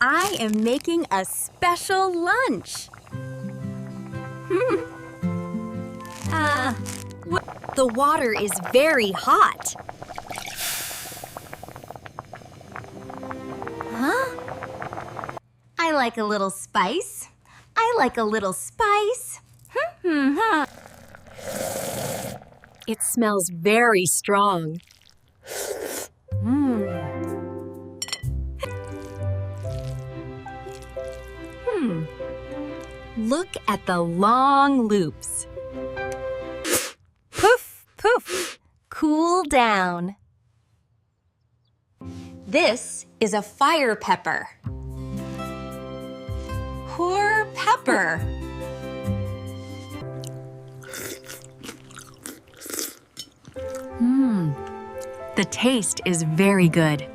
I am making a special lunch. The water is very hot. Huh? I like a little spice. I like a little spice. It smells very strong. Look at the long loops. Poof, poof, cool down. This is a fire pepper. Poor pepper. The taste is very good.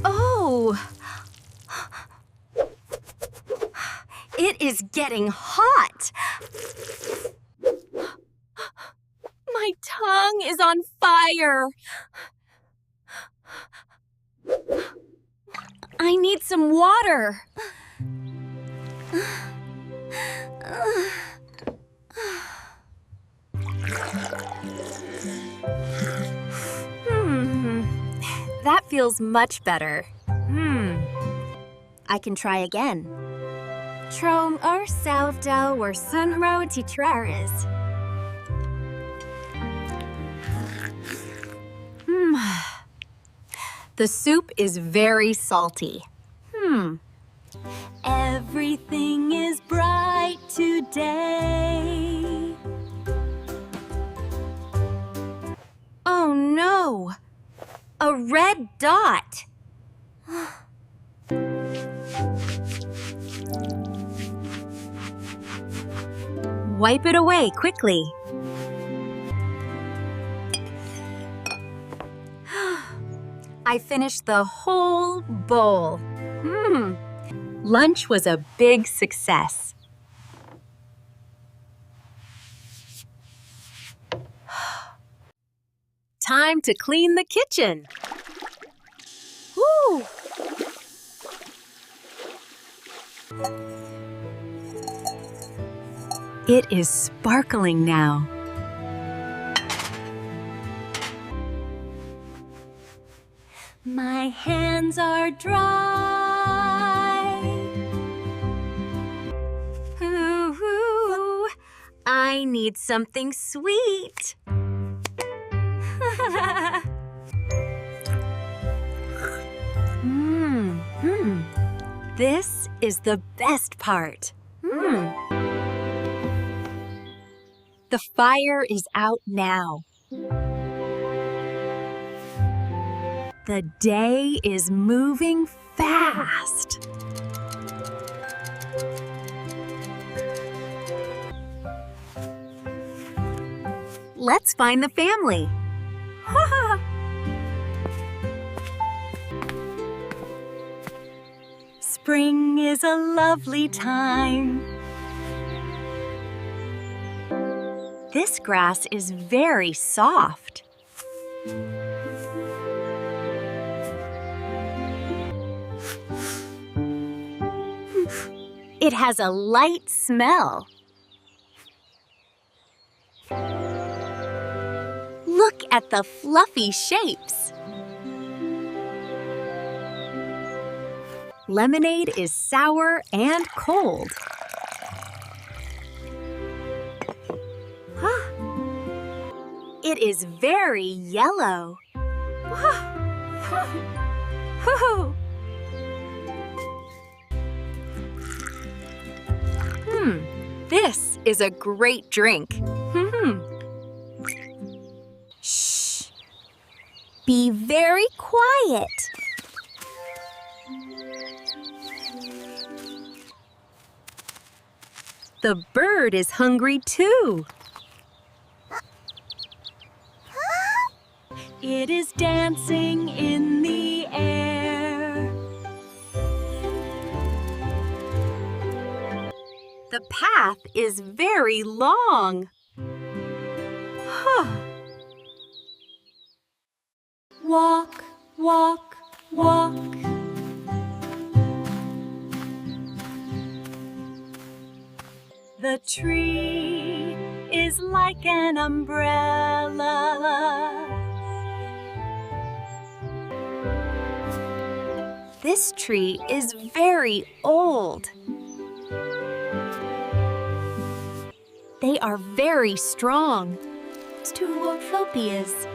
Oh! It is getting hot. My tongue is on fire. I need some water. That feels much better. I can try again. Trom or sourdough or sunro titraris. The soup is very salty. Everything is bright today. Oh no! A red dot. Wipe it away quickly. I finished the whole bowl. Lunch was a big success. Time to clean the kitchen. Woo! It is sparkling now. My hands are dry. Ooh, I need something sweet. This is the best part. The fire is out now. The day is moving fast. Let's find the family. Spring is a lovely time. This grass is very soft. It has a light smell. Look at the fluffy shapes. Lemonade is sour and cold. It is very yellow. This is a great drink. Shh. Be very quiet. The bird is hungry too. It is dancing in the air. The path is very long. Walk, walk, walk. The tree is like an umbrella. This tree is very old. They are very strong. Phobias.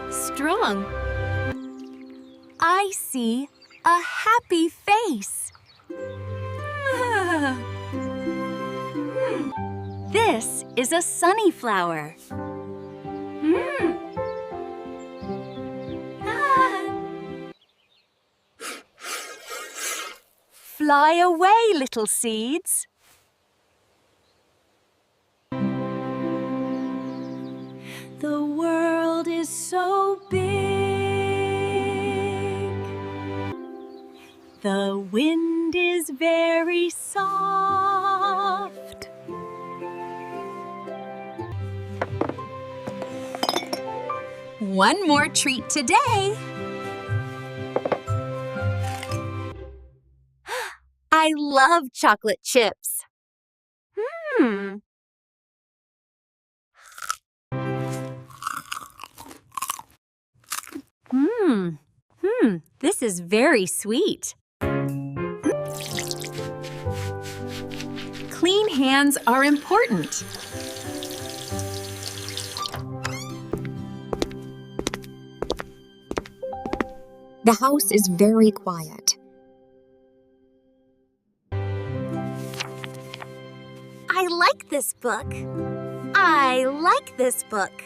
Strong. I see a happy face. This is a sunnyflower. Fly away, little seeds. The world is so big. The wind is very soft. One more treat today. I love chocolate chips. This is very sweet. Clean hands are important. The house is very quiet. I like this book. I like this book.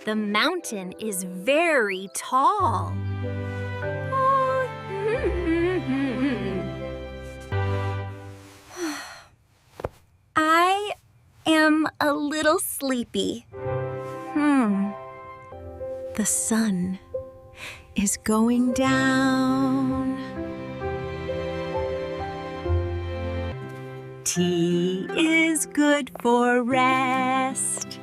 The mountain is very tall. I am a little sleepy. The sun is going down. Tea is good for rest.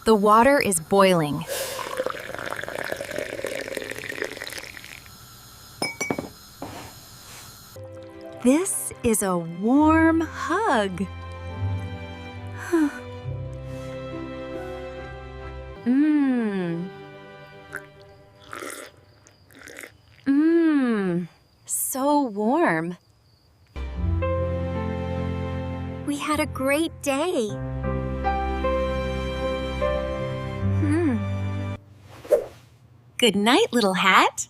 The water is boiling. This is a warm hug. So warm. We had a great day. Good night, little hat.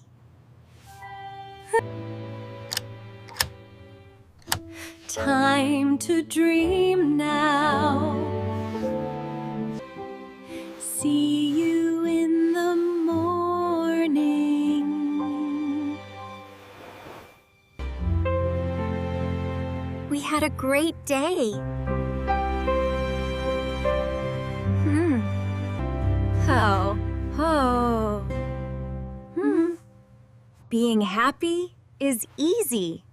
Time to dream now. See you in the morning. We had a great day. Being happy is easy.